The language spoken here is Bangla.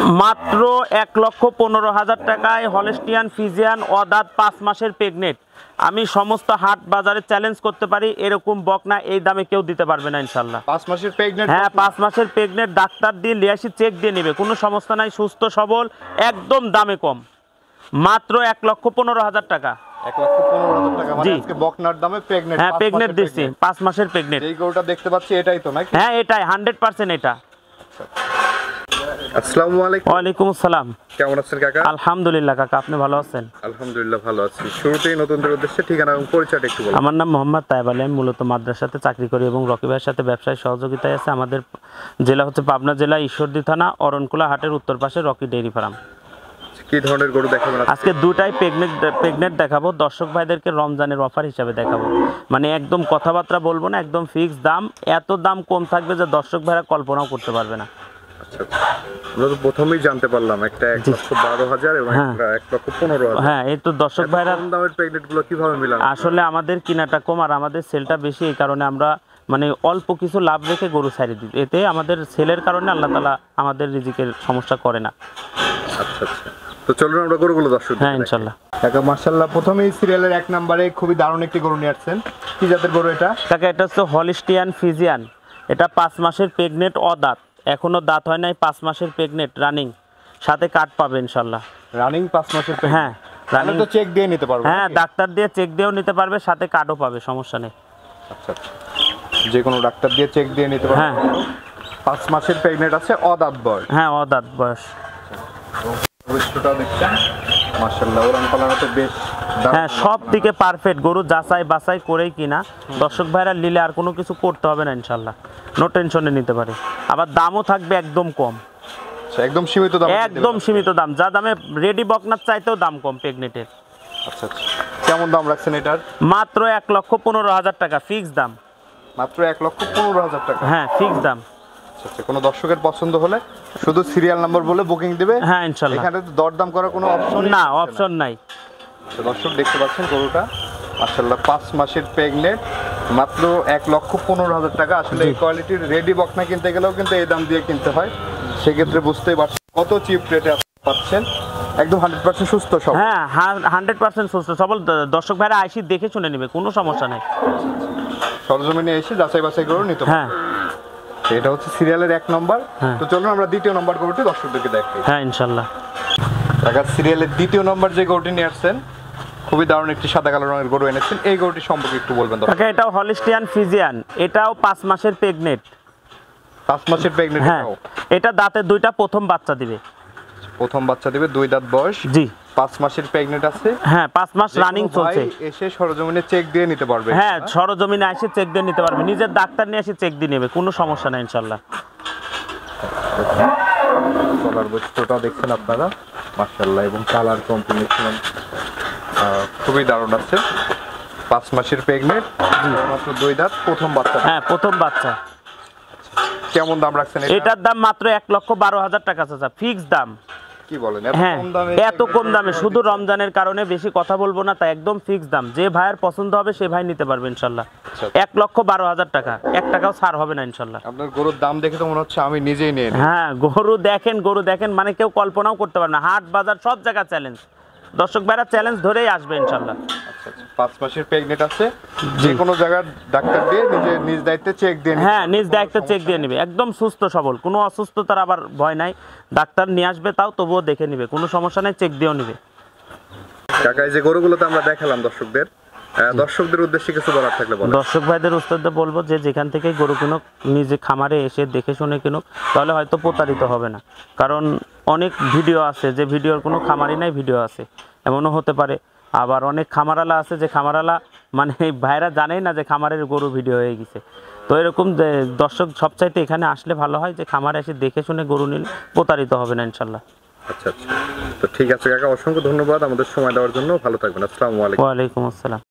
মাত্র ১,১৫,০০০ টাকায় হলস্টিয়ান ফ্রিজিয়ান অদাঁত ৫ মাসের প্রেগনেন্ট। আমি সমস্ত হাট বাজারে চ্যালেঞ্জ করতে পারি, এরকম বকনা এই দামে কেউ দিতে পারবে না ইনশাল্লাহ। ৫ মাসের প্রেগনেন্ট? হ্যাঁ, 5 মাসের প্রেগনেন্ট, ডাক্তার দিয়ে লিয়াসি চেক দিয়ে নেবে, কোনো সমস্যা নাই, সুস্থ সবল, একদম দামে কম, মাত্র ১,১৫,০০০ টাকা। ১,১৫,০০০ টাকা মানে আজকে বকনার দামে প্রেগনেন্ট? হ্যাঁ, প্রেগনেন্ট দিচ্ছি, 5 মাসের প্রেগনেন্ট। এই গরুটা দেখতে পাচ্ছি এটাই তো নাকি? হ্যাঁ, এটাই 100% এটা। আসসালামু আলাইকুম। ওয়ালাইকুম আসসালাম। কেমন আছেন কাকা? আলহামদুলিল্লাহ কাকা, আপনি ভালো আছেন? আলহামদুলিল্লাহ ভালো আছি। শুরুতেই নতুনদের উদ্দেশ্যে ঠিকানা এবং পরিচয়টা একটু বলুন। আমার নাম মোহাম্মদ তায়েব আলী, আমি মূলত মাদ্রাসাতে চাকরি করি এবং রকি ভাইয়ের সাথে ব্যবসায় সহযোগিতায় আছে। আমাদের জেলা হচ্ছে পাবনা জেলা, ঈশ্বরদী থানা, অরণকুলা হাটের উত্তর পাশে রকি ডেইরি ফার্ম। কি ধরনের গরু দেখাবেন আজকে? দুটাই প্রেগনেন্ট দেখাবো, দর্শক ভাইদেরকে রমজানের অফার হিসাবে দেখাবো, মানে একদম কথাবার্তা বলবো না, একদম ফিক্স দাম, এত দাম কম থাকবে যে দর্শক ভাইরা কল্পনাও করতে পারবে না। আচ্ছা, আমরা তো প্রথমেই জানতে পারলাম একটা ১,১২,০০০ এবং একটা ১,১৫,০০০। হ্যাঁ, এই তো দর্শক ভাইরা, কম দামের প্রেগনেন্ট গুলো কিভাবে মিলান? আসলে আমাদের কিনাটা কম আর আমাদের সেলটা বেশি, এই কারণে আমরা মানে অল্প কিছু লাভ রেখে গরু ছাড়ি দিই, এতে আমাদের সেলের কারণে আল্লাহ তাআলা আমাদের রিজিকের সমস্যা করে না। আচ্ছা আচ্ছা, তো চলুন আমরা গরুগুলো দর্শক। হ্যাঁ ইনশাল্লাহ। কাকা মাশাআল্লাহ, প্রথমেই সিরিয়ালের ১ নম্বরে খুবই দারুণ একটি গরু নিয়ে আসছেন। কি জাতের গরু এটা? কাকা এটা হচ্ছে হলস্টিয়ান ফ্রিজিয়ান, এটা 5 মাসের প্রেগনেন্ট অদাঁত, এখনো দাঁত হয় নাই, 5 মাসের প্রেগনেন্ট রানিং, সাথে কাট পাবে ইনশাল্লাহ। রানিং 5 মাসের? হ্যাঁ রানিং তো চেক দিয়ে নিতে পারবে? হ্যাঁ, ডাক্তার দিয়ে চেক দিয়েও নিতে পারবে, সাথে কাটও পাবে, সমস্যা নেই। আচ্ছা, যে কোনো ডাক্তার দিয়ে চেক দিয়ে নিতে পারবে। হ্যাঁ, 5 মাসের প্রেগনেন্ট আছে, অদাঁত বয়স? হ্যাঁ, অদাঁত বয়স। বৈশিষ্ট্যটা দেখছেন মাশাআল্লাহ, ওরান পালানো তো বেশ। হ্যাঁ, সব দিকে পারফেক্ট, গরু যাচাই বাছাই করেই কিনা, দর্শক ভাইরা নিলে আর কোনো কিছু করতে হবে না ইনশাল্লাহ, নো টেনশনে নিতে পারে। আবার দামও থাকবে একদম কম, একদম সীমিত দাম? একদম সীমিত দাম, যা দামে রেডি বকনার চাইতেও দাম কম প্রেগনেন্টের। আচ্ছা আচ্ছা, কেমন দাম রাখছেন এটার? মাত্র ১,১৫,০০০ টাকা ফিক্স দাম। মাত্র ১,১৫,০০০ টাকা? হ্যাঁ, ফিক্স দাম। আচ্ছা, কোনো দর্শকের পছন্দ হলে শুধু সিরিয়াল নাম্বার বলে বুকিং দিবে? হ্যাঁ ইনশাল্লাহ। এখানে তো দরদাম করার কোনো অপশন না, অপশন নাই। দর্শক দেখতে পাচ্ছেন গরুটা মাশাআল্লাহ 5 মাসের প্রেগনেন্ট, মাত্র ১,১৫,০০০ টাকা। আসলে এই কোয়ালিটির রেডি বকনা কিনতে গেলেও কিন্তু এই দাম দিয়ে কিনতে হয়, সেক্ষেত্রে বুঝতেই পারছেন কত চিপ রেটে পাচ্ছেন, একদম 100% সুস্থ সব। হ্যাঁ, 100% সুস্থ সবল, দর্শক ভাইরা আইসি দেখে শুনে নেবে, কোনো সমস্যা নেই। সরজমিনে এসে যাচাই বাছাই করে নিতে হবে। হ্যাঁ, এটা হচ্ছে সিরিয়ালের ১ নম্বর। হ্যাঁ। তো চলুন আমরা দ্বিতীয় নম্বর গরুটি দর্শকদেরকে দেখাই। হ্যাঁ ইনশাল্লাহ। টাকা সিরিয়ালের দ্বিতীয় নম্বর যে গরুটি নিয়ে আসছেন, খুবই দারুণ একটি সাদা কালো রঙের গরু এনেছেন, এই গরুটি সম্পর্কে একটু বলবেন? কাকা এটাও হলস্টিয়ান ফ্রিজিয়ান, এটাও 5 মাসের প্রেগনেন্ট। 5 মাসের প্রেগনেন্ট? হ্যাঁ, এটা দাঁতে 2টা, প্রথম বাচ্চা দিবে। প্রথম বাচ্চা দিবে, 2 দাঁত বয়স। জি। 5 মাসের প্রেগনেন্ট আছে? হ্যাঁ, 5 মাস রানিং চলছে। এসে সরজমিনে চেক দিয়ে নিতে পারবে? হ্যাঁ, সরজমিনে এসে চেক দিয়ে নিতে পারবে, নিজের ডাক্তার নিয়ে এসে চেক দিয়ে নেবে, কোনো সমস্যা নাই ইনশাল্লাহ। কালার বৈশিষ্ট্যটা দেখছেন আপনারা মাশাআল্লাহ, এবং কালার কম্বিনেশন খুবই দারুণ আছে। 5 মাসের প্রেগনেন্ট, মাত্র 2 দাঁত, প্রথম বাচ্চা। হ্যাঁ, প্রথম বাচ্চা। কেমন দাম রাখছেন এটার দাম মাত্র ১,১২,০০০ টাকা চাচা, ফিক্স দাম। কি বলেন, হ্যাঁ, এত কম দামে, শুধু রমজানের কারণে বেশি কথা বলবো না, তাই একদম ফিক্স দাম, যে ভাইয়ের পছন্দ হবে সে ভাই নিতে পারবে ইনশাল্লাহ। ১,১২,০০০ টাকা, 1 টাকাও ছাড় হবে না ইনশাল্লাহ। আপনার গরুর দাম দেখে তো মনে হচ্ছে আমি নিজেই নিয়ে নিই। হ্যাঁ, গরু দেখেন, মানে কেউ কল্পনাও করতে পারে না, হাট বাজার সব জায়গা চ্যালেঞ্জ, দর্শক ভাইরা চ্যালেঞ্জ ধরেই আসবে ইনশাল্লাহ। আচ্ছা, 5 মাসের প্রেগনেন্ট আছে, যে কোনো জায়গার ডাক্তার দিয়ে নিজ দায়িত্বে চেক দিয়ে নিবে? হ্যাঁ, নিজ দায়িত্বে চেক দিয়ে নেবে, একদম সুস্থ সবল, কোনো অসুস্থতার আবার ভয় নাই, ডাক্তার নিয়ে আসবে, তাও তবুও দেখে নেবে, কোনো সমস্যা নেই, চেক দিয়েও নেবে। কাকা এই যে গরুগুলোতে আমরা দেখালাম দর্শকদের উদ্দেশ্যে কিছু বলার থাকলে বলেন। দর্শক ভাইদের উস্তাদে বলবো যে যেখান থেকে গরু কিনুক, নিজে খামারে এসে দেখে শুনে কিনুক, তাহলে হয়তো প্রতারিত হবে না, কারণ অনেক ভিডিও আছে যে ভিডিওর কোনো খামারই নাই, ভিডিও আছে এমনও হতে পারে। আবার অনেক খামারালা আছে যে খামারালা মানে ভাইরা জানেই না যে খামারের গরু ভিডিও হয়ে গেছে। তো এরকম যে দর্শক সবচাইতে এখানে আসলে ভালো হয় যে খামারে এসে দেখে শুনে গরু নিলে প্রতারিত হবে না ইনশাল্লাহ। আচ্ছা আচ্ছা, তো ঠিক আছে কাকা, অসংখ্য ধন্যবাদ আমাদের সময় দেওয়ার জন্য, ভালো থাকবেন। আসসালামু আলাইকুম। ওয়ালাইকুম আসসালাম।